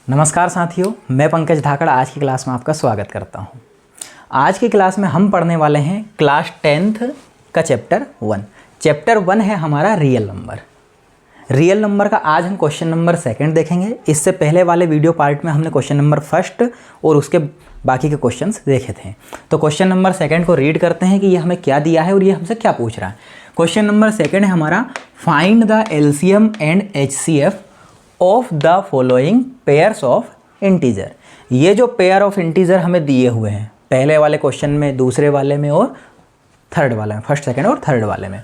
नमस्कार साथियों, मैं पंकज धाकड़ आज की क्लास में आपका स्वागत करता हूं। आज की क्लास में हम पढ़ने वाले हैं क्लास 10th का चैप्टर 1। चैप्टर 1 है हमारा रियल नंबर। रियल नंबर का आज हम क्वेश्चन नंबर 2 देखेंगे। इससे पहले वाले वीडियो पार्ट में हमने क्वेश्चन नंबर 1 और उसके बाकी के क्वेश्चंस देखे थे। तो क्वेश्चन नंबर 2 को रीड करते हैं कि ये हमें क्या दिया है और ये हमसे क्या पूछ रहा है। क्वेश्चन नंबर 2 है हमारा, find the LCM and HCF of the following pairs of integer. ये जो पेयर ऑफ इंटीजर हमें दिए हुए हैं पहले वाले क्वेश्चन में, दूसरे वाले में और थर्ड वाले में, फर्स्ट सेकंड और थर्ड वाले में,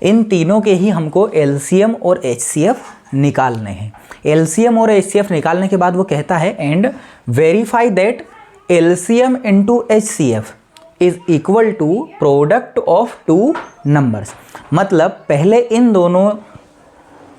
इन तीनों के ही हमको एलसीएम और एचसीएफ निकालने हैं। एलसीएम और एचसीएफ निकालने के बाद वो कहता है and verify that LCM into HCF is equal to product of two numbers. मतलब पहले इन दोनों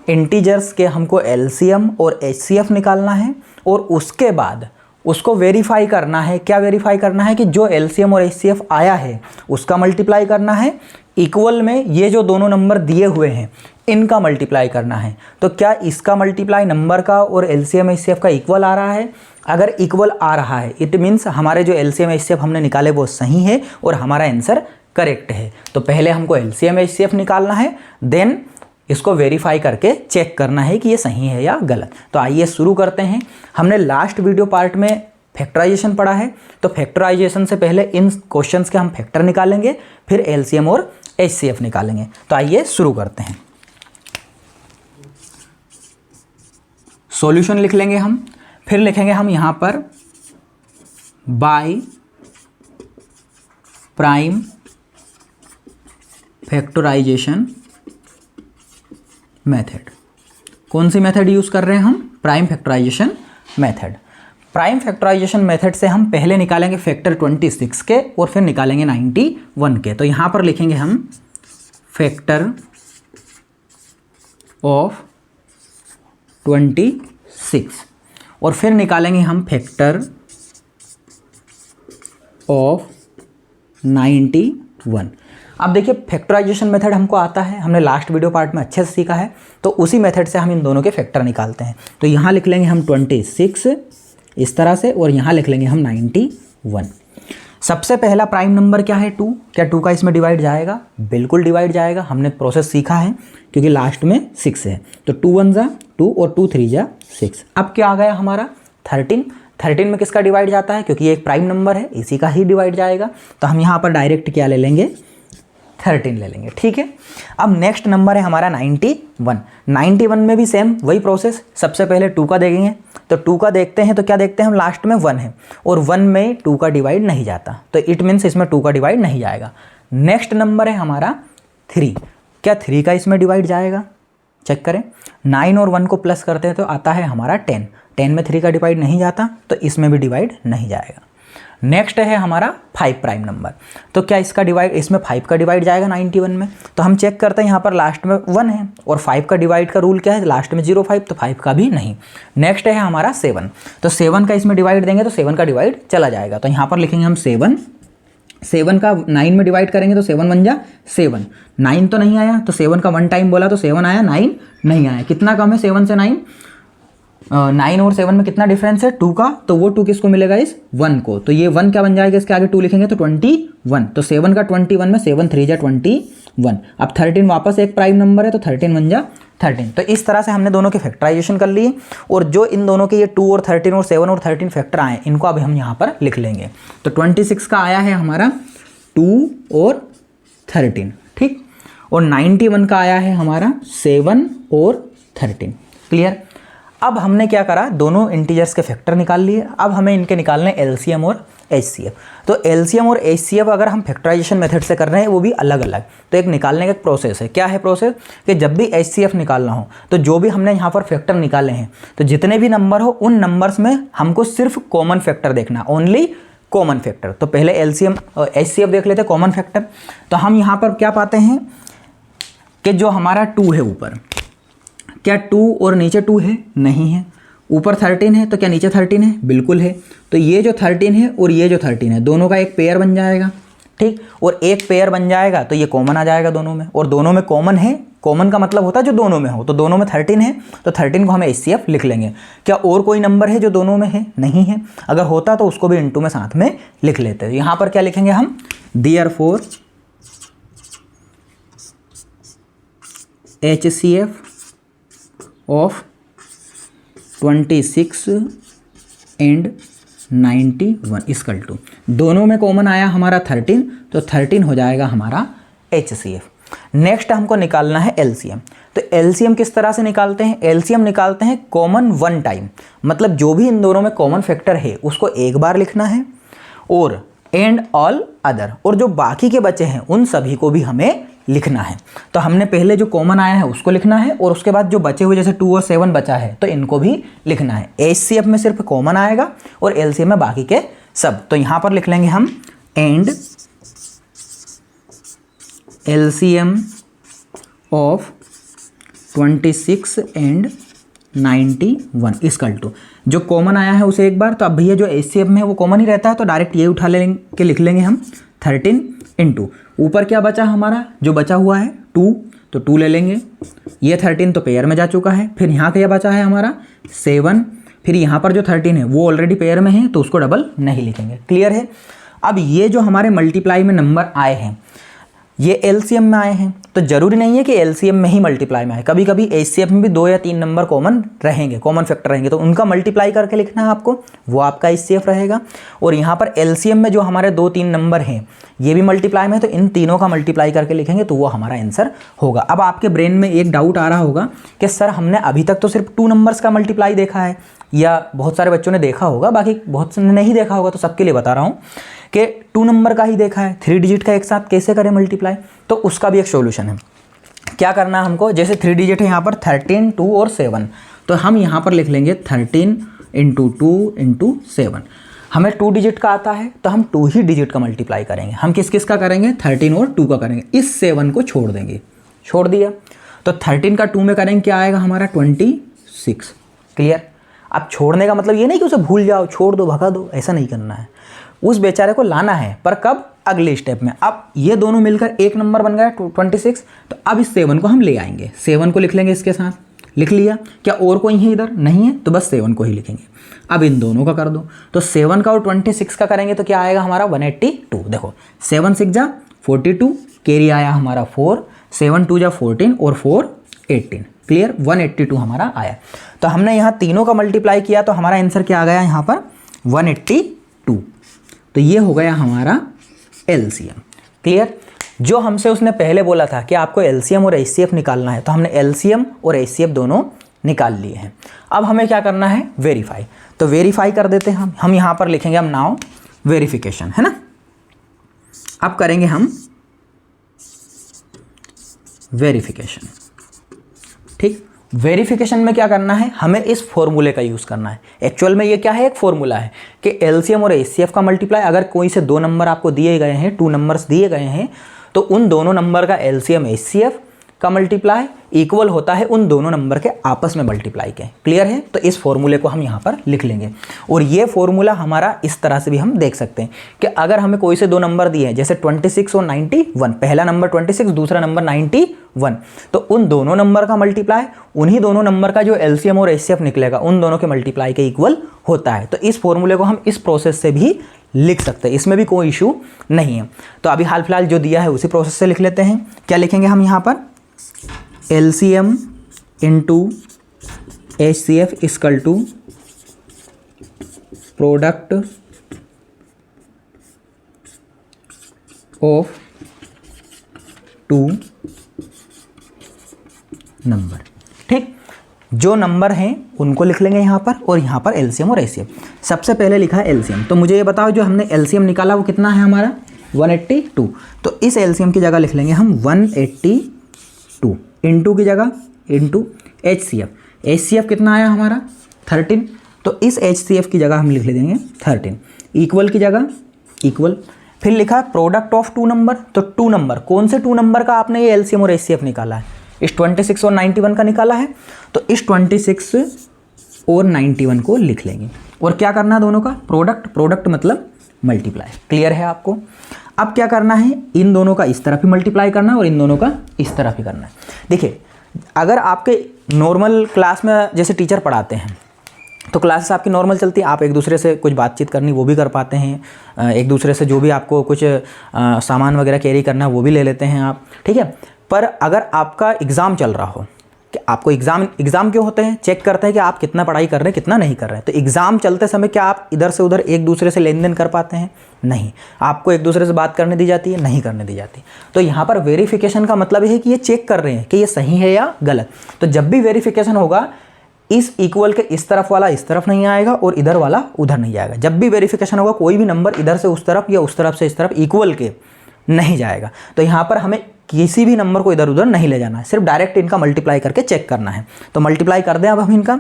इंटीजर्स के हमको एलसीएम और एचसीएफ निकालना है और उसके बाद उसको वेरीफाई करना है। क्या वेरीफाई करना है कि जो एलसीएम और एचसीएफ आया है उसका मल्टीप्लाई करना है, इक्वल में ये जो दोनों नंबर दिए हुए हैं इनका मल्टीप्लाई करना है। तो क्या इसका मल्टीप्लाई नंबर का और एलसीएम एचसीएफ का इक्वल आ रहा है? अगर इक्वल आ रहा है इट मीन्स हमारे जो एलसीएम एचसीएफ हमने निकाले वो सही है और हमारा आंसर करेक्ट है। तो पहले हमको एलसीएम एचसीएफ निकालना है, देन इसको वेरीफाई करके चेक करना है कि ये सही है या गलत। तो आइए शुरू करते हैं। हमने लास्ट वीडियो पार्ट में फैक्टराइजेशन पढ़ा है, तो फैक्टराइजेशन से पहले इन क्वेश्चंस के हम फैक्टर निकालेंगे, फिर एलसीएम और एचसीएफ निकालेंगे। तो आइए शुरू करते हैं। सॉल्यूशन लिख लेंगे हम, फिर लिखेंगे हम यहां पर बाय प्राइम फैक्टराइजेशन मेथड। कौन सी मेथड यूज कर रहे हैं हम? Prime factorisation method. Prime factorisation method से हम पहले निकालेंगे फैक्टर 26 के और फिर निकालेंगे 91 के। तो यहां पर लिखेंगे हम फैक्टर ऑफ 26 और फिर निकालेंगे हम फैक्टर ऑफ 91। अब देखिए फैक्टराइजेशन मेथड हमको आता है, हमने लास्ट वीडियो पार्ट में अच्छे से सीखा है, तो उसी मेथड से हम इन दोनों के फैक्टर निकालते हैं। तो यहाँ लिख लेंगे हम 26 इस तरह से और यहाँ लिख लेंगे हम 91। सबसे पहला प्राइम नंबर क्या है? 2। क्या 2 का इसमें डिवाइड जाएगा? बिल्कुल डिवाइड जाएगा, हमने प्रोसेस सीखा है क्योंकि लास्ट में 6 है। तो 2 1 जा 2 और 2 3 जा 6। अब क्या आ गया हमारा? 13। 13 में किसका डिवाइड जाता है? क्योंकि ये एक प्राइम नंबर है, इसी का ही डिवाइड जाएगा। तो हम यहाँ पर डायरेक्ट क्या ले लेंगे? 13 ले लेंगे। ठीक है। अब नेक्स्ट नंबर है हमारा 91। 91 में भी सेम वही प्रोसेस, सबसे पहले 2 का देखेंगे। तो 2 का देखते हैं तो क्या देखते हैं हम? लास्ट में 1 है और 1 में 2 का डिवाइड नहीं जाता, तो इट मीन्स इसमें 2 का डिवाइड नहीं जाएगा। नेक्स्ट नंबर है हमारा 3। क्या 3 का इसमें डिवाइड जाएगा? चेक करें। 9 और 1 को प्लस करते हैं तो आता है हमारा 10। 10 में 3 का डिवाइड नहीं जाता, तो इसमें भी डिवाइड नहीं जाएगा। नेक्स्ट है हमारा 5 प्राइम नंबर। तो क्या इसका डिवाइड, इसमें 5 का डिवाइड जाएगा 91 में? तो हम चेक करते हैं, यहाँ पर लास्ट में 1 है और 5 का डिवाइड का रूल क्या है? लास्ट में 05, तो 5 का भी नहीं। नेक्स्ट है हमारा 7। तो 7 का इसमें डिवाइड देंगे तो 7 का डिवाइड चला जाएगा। तो यहाँ पर लिखेंगे हम 7। 7 का 9 में डिवाइड करेंगे तो 7 1 जा 7। 9 तो नहीं आया, तो 7 का 1 टाइम बोला तो 7 आया, 9 नहीं आया। कितना कम है 7 से 9? 9 और 7 में कितना डिफरेंस है? 2 का। तो वो 2 किसको मिलेगा? इस 1 को। तो ये 1 क्या बन जाएगा? इसके आगे 2 लिखेंगे तो 21। तो 7 का 21 में 7 3 जा 21। अब 13 वापस एक प्राइम नंबर है तो 13 1 जा 13। तो इस तरह से हमने दोनों के फैक्टराइजेशन कर लिए और जो इन दोनों के ये 2 और 13 और 7 और 13 फैक्टर आए इनको अभी हम यहाँ पर लिख लेंगे। तो 26 का आया है हमारा 2 और 13, ठीक। और 91 का आया है हमारा 7 और 13। क्लियर। अब हमने क्या करा? दोनों इंटीजर्स के फैक्टर निकाल लिए। अब हमें इनके निकालने एलसीएम और एचसीएफ। तो एलसीएम और एचसीएफ अगर हम फैक्टराइजेशन मेथड से कर रहे हैं वो भी अलग अलग, तो एक निकालने का प्रोसेस है। क्या है प्रोसेस? कि जब भी एचसीएफ निकालना हो तो जो भी हमने यहाँ पर फैक्टर निकाले हैं तो जितने भी नंबर हो उन नंबर्स में हमको सिर्फ कॉमन फैक्टर देखना, ओनली कॉमन फैक्टर। तो पहले एलसीएम और एचसीएफ देख लेते हैं कॉमन फैक्टर। तो हम यहाँ पर क्या पाते हैं कि जो हमारा 2 है ऊपर, क्या 2 और नीचे 2 है? नहीं है। ऊपर 13 है तो क्या नीचे 13 है? बिल्कुल है। तो ये जो 13 है और ये जो 13 है दोनों का एक पेयर बन जाएगा, ठीक। और एक पेयर बन जाएगा तो ये कॉमन आ जाएगा दोनों में, और दोनों में कॉमन है कॉमन का मतलब होता है जो दोनों में हो, तो दोनों में 13 है तो 13 को हम HCF लिख लेंगे। क्या और कोई नंबर है जो दोनों में है? नहीं है। अगर होता तो उसको भी इनटू में साथ में लिख लेते हैं। यहाँ पर क्या लिखेंगे हम, therefore HCF of 26 and 91 equal to, दोनों में कॉमन आया हमारा 13 तो 13 हो जाएगा हमारा HCF। नेक्स्ट हमको निकालना है LCM। तो LCM किस तरह से निकालते हैं? LCM निकालते हैं कॉमन वन टाइम, मतलब जो भी इन दोनों में कॉमन फैक्टर है उसको एक बार लिखना है, और एंड ऑल अदर, और जो बाकी के बचे हैं उन सभी को भी हमें लिखना है। तो हमने पहले जो कॉमन आया है उसको लिखना है, और उसके बाद जो बचे हुए जैसे 2 और 7 बचा है तो इनको भी लिखना है। HCF में सिर्फ कॉमन आएगा और LCM में बाकी के सब। तो यहाँ पर लिख लेंगे हम and LCM of 26 and 91 equal to, जो कॉमन आया है उसे एक बार, तो अब भैया जो HCF में है वो कॉमन ही रहता है तो डायरेक्ट ये उठा लेंगे, लिख लेंगे हम 13 इंटू ऊपर क्या बचा हमारा, जो बचा हुआ है 2 तो 2 ले लेंगे, ये 13 तो पेयर में जा चुका है, फिर यहाँ क्या बचा है हमारा 7, फिर यहाँ पर जो 13 है वो ऑलरेडी पेयर में है तो उसको डबल नहीं लिखेंगे। क्लियर है? अब ये जो हमारे मल्टीप्लाई में नंबर आए हैं ये LCM में आए हैं, तो ज़रूरी नहीं है कि LCM में ही मल्टीप्लाई में आए, कभी कभी HCF में भी 2 या 3 नंबर कॉमन रहेंगे, कॉमन फैक्टर रहेंगे, तो उनका मल्टीप्लाई करके लिखना है आपको, वो आपका HCF रहेगा। और यहाँ पर LCM में जो हमारे 2-3 नंबर हैं ये भी मल्टीप्लाई में है, तो इन तीनों का मल्टीप्लाई करके लिखेंगे तो वो हमारा आंसर होगा। अब आपके ब्रेन में एक डाउट आ रहा होगा कि सर हमने अभी तक तो सिर्फ 2 नंबर्स का मल्टीप्लाई देखा है, या बहुत सारे बच्चों ने देखा होगा, बाकी बहुत से ने नहीं देखा होगा, तो सबके लिए बता रहा हूँ कि 2 नंबर का ही देखा है, 3 डिजिट का एक साथ कैसे करें मल्टीप्लाई, तो उसका भी एक सॉल्यूशन है। क्या करना है हमको, जैसे 3 डिजिट है यहाँ पर 13, 2 और 7, तो हम यहाँ पर लिख लेंगे 13 इंटू 2 इंटू 7। हमें 2 डिजिट का आता है तो हम 2 ही डिजिट का मल्टीप्लाई करेंगे। हम किस किस का करेंगे, 13 और 2 का करेंगे, इस 7 को छोड़ देंगे, छोड़ दिया तो 13 का 2 में करेंगे क्या आएगा हमारा 26। क्लियर? अब छोड़ने का मतलब ये नहीं कि उसे भूल जाओ, छोड़ दो, भगा दो, ऐसा नहीं करना है, उस बेचारे को लाना है, पर कब, अगले स्टेप में। अब ये दोनों मिलकर एक नंबर बन गया 26, तो अब इस 7 को हम ले आएंगे, 7 को लिख लेंगे इसके साथ, लिख लिया। क्या और कोई है इधर? नहीं है, तो बस 7 को ही लिखेंगे। अब इन दोनों का कर दो, तो 7 का और 26 का करेंगे तो क्या आएगा हमारा 182। देखो 7 6 जा 42, कैरी आया हमारा 4, 7 2 जा 14 और 4 18। क्लियर? 182 हमारा आया। तो हमने यहाँ तीनों का मल्टीप्लाई किया तो हमारा आंसर क्या आ गया यहाँ पर 182। तो ये हो गया हमारा LCM। क्लियर? जो हमसे उसने पहले बोला था कि आपको LCM और HCF निकालना है, तो हमने LCM और HCF दोनों निकाल लिए हैं। अब हमें क्या करना है, वेरीफाई। तो वेरीफाई कर देते हैं हम यहाँ पर लिखेंगे हम नाउ वेरिफिकेशन, है ना। अब करेंगे हम वेरिफिकेशन। ठीक, वेरिफिकेशन में क्या करना है, हमें इस फॉर्मूले का यूज़ करना है। एक्चुअल में ये क्या है, एक फॉर्मूला है कि LCM और HCF का मल्टीप्लाई, अगर कोई से 2 नंबर आपको दिए गए हैं, 2 नंबर्स दिए गए हैं, तो उन दोनों नंबर का LCM HCF का मल्टीप्लाई इक्वल होता है उन दोनों नंबर के आपस में मल्टीप्लाई के। क्लियर है? तो इस फॉर्मूले को हम यहाँ पर लिख लेंगे, और ये फॉर्मूला हमारा इस तरह से भी हम देख सकते हैं कि अगर हमें कोई से 2 नंबर दिए हैं, जैसे 26 और 91, पहला नंबर 26, दूसरा नंबर 91, तो उन दोनों नंबर का मल्टीप्लाई उन्हीं दोनों नंबर का जो LCM और HCF निकलेगा उन दोनों के मल्टीप्लाई के इक्वल होता है। तो इस फॉर्मूले को हम इस प्रोसेस से भी लिख सकते हैं, इसमें भी कोई इशू नहीं है। तो अभी हाल फिलहाल जो दिया है उसी प्रोसेस से लिख लेते हैं। क्या लिखेंगे हम यहाँ पर, LCM into HCF equal to product of 2 number. ठीक, जो नंबर हैं उनको लिख लेंगे यहाँ पर, और यहाँ पर LCM और HCF। सबसे पहले लिखा है LCM, तो मुझे ये बताओ जो हमने LCM निकाला वो कितना है हमारा 182। तो इस LCM की जगह लिख लेंगे हम 182, इंटू की जगह इंटू HCF कितना आया हमारा 13, तो इस HCF की जगह हम लिख ले देंगे 13, इक्वल की जगह इक्वल, फिर लिखा प्रोडक्ट ऑफ 2 नंबर। तो 2 नंबर, कौन से 2 नंबर का आपने ये LCM और HCF निकाला है, इस 26 और 91 का निकाला है, तो इस 26 और 91 को लिख लेंगे। और क्या करना है दोनों का प्रोडक्ट, प्रोडक्ट मतलब मल्टीप्लाई। क्लियर है आपको? अब क्या करना है, इन दोनों का इस तरफ ही मल्टीप्लाई करना है और इन दोनों का इस तरफ ही करना है। देखिए अगर आपके नॉर्मल क्लास में जैसे टीचर पढ़ाते हैं तो क्लासेस आपकी नॉर्मल चलती है, आप एक दूसरे से कुछ बातचीत करनी वो भी कर पाते हैं, एक दूसरे से जो भी आपको कुछ सामान वगैरह कैरी करना है वो भी ले लेते हैं आप, ठीक है। पर अगर आपका एग्ज़ाम चल रहा हो, कि आपको एग्ज़ाम क्यों होते हैं, चेक करते हैं कि आप कितना पढ़ाई कर रहे हैं कितना नहीं कर रहे हैं। तो एग्ज़ाम चलते समय क्या आप इधर से उधर एक दूसरे से लेन देन कर पाते हैं? नहीं। आपको एक दूसरे से बात करने दी जाती है? नहीं करने दी जाती। तो यहाँ पर वेरिफिकेशन का मतलब ये है कि ये चेक कर रहे हैं कि ये सही है या गलत। तो जब भी वेरिफिकेशन होगा, इस इक्वल के इस तरफ वाला इस तरफ नहीं आएगा और इधर वाला उधर नहीं जाएगा। जब भी वेरिफिकेशन होगा कोई भी नंबर इधर से उस तरफ या उस तरफ से इस तरफ इक्वल के नहीं जाएगा। तो यहाँ पर हमें किसी भी नंबर को इधर उधर नहीं ले जाना है, सिर्फ डायरेक्ट इनका मल्टीप्लाई करके चेक करना है। तो मल्टीप्लाई कर दें अब हम इनका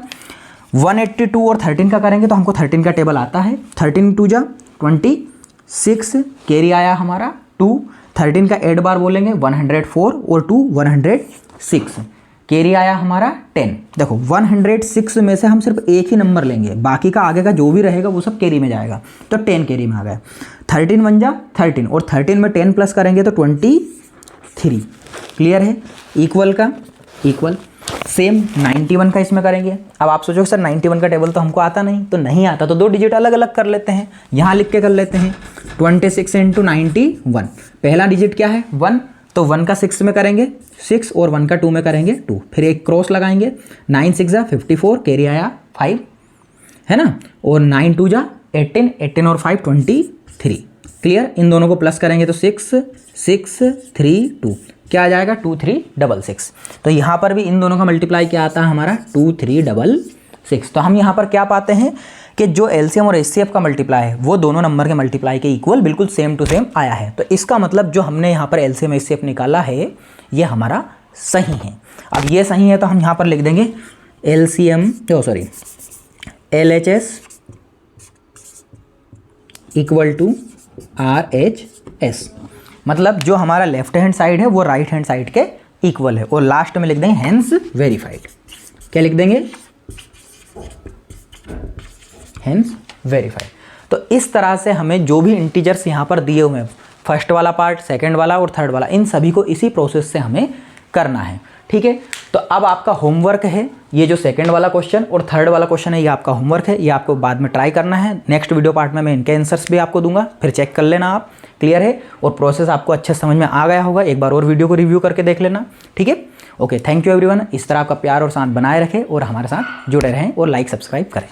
182 और 13 का करेंगे तो हमको 13 का टेबल आता है। 13 2 जा 26, कैरी आया हमारा 2, 13 का 8 बार बोलेंगे 104 और 2 106, कैरी आया हमारा 10। देखो 106 में से हम सिर्फ एक ही नंबर लेंगे, बाकी का आगे का जो भी रहेगा वो सब कैरी में जाएगा। तो 10 कैरी में आ गया। 13 1 जा 13 और 13 में 10 प्लस करेंगे तो 23। क्लियर है? इक्वल का इक्वल। सेम 91 का इसमें करेंगे। अब आप सोचो सर 91 का टेबल तो हमको आता नहीं, तो नहीं आता तो 2 डिजिट अलग अलग कर लेते हैं, यहाँ लिख के कर लेते हैं। 26 × 91, पहला डिजिट क्या है 1, तो 1 का 6 में करेंगे 6 और 1 का 2 में करेंगे 2, फिर एक क्रॉस लगाएंगे। 9 6 जा 54, कैरी आया 5, है ना। और 9 2 जा 18, 18 और 5 23। क्लियर? इन दोनों को प्लस करेंगे तो 6 6 3 2, क्या आ जाएगा 2 3 6 6। तो यहाँ पर भी इन दोनों का मल्टीप्लाई क्या आता है हमारा 2 3 6 6। तो हम यहाँ पर क्या पाते हैं कि जो एलसीएम और एचसीएफ का मल्टीप्लाई है वो दोनों नंबर के मल्टीप्लाई के इक्वल बिल्कुल सेम टू सेम आया है। तो इसका मतलब जो हमने यहाँ पर एलसीएम एचसीएफ निकाला है ये हमारा सही है। अब ये सही है तो हम यहाँ पर लिख देंगे LCM LHS equal to RHS, मतलब जो हमारा लेफ्ट हैंड साइड है वो राइट हैंड साइड के इक्वल है। और लास्ट में लिख देंगे हेंस वेरीफाइड। क्या लिख देंगे? Hence verified. तो इस तरह से हमें जो भी इंटीजर्स यहाँ पर दिए हुए हैं, फर्स्ट वाला पार्ट, सेकंड वाला और थर्ड वाला, इन सभी को इसी प्रोसेस से हमें करना है। ठीक है, तो अब आपका होमवर्क है ये जो सेकंड वाला क्वेश्चन और थर्ड वाला क्वेश्चन है, ये आपका होमवर्क है, ये आपको बाद में ट्राई करना है। नेक्स्ट वीडियो पार्ट में मैं इनके आंसर्स भी आपको दूंगा, फिर चेक कर लेना आप। क्लियर है? और प्रोसेस आपको अच्छे समझ में आ गया होगा, एक बार और वीडियो को रिव्यू करके देख लेना। ठीक है, ओके, थैंक यू एवरीवन। इस तरह आपका प्यार और साथ बनाए रखें और हमारे साथ जुड़े रहें और लाइक सब्सक्राइब करें।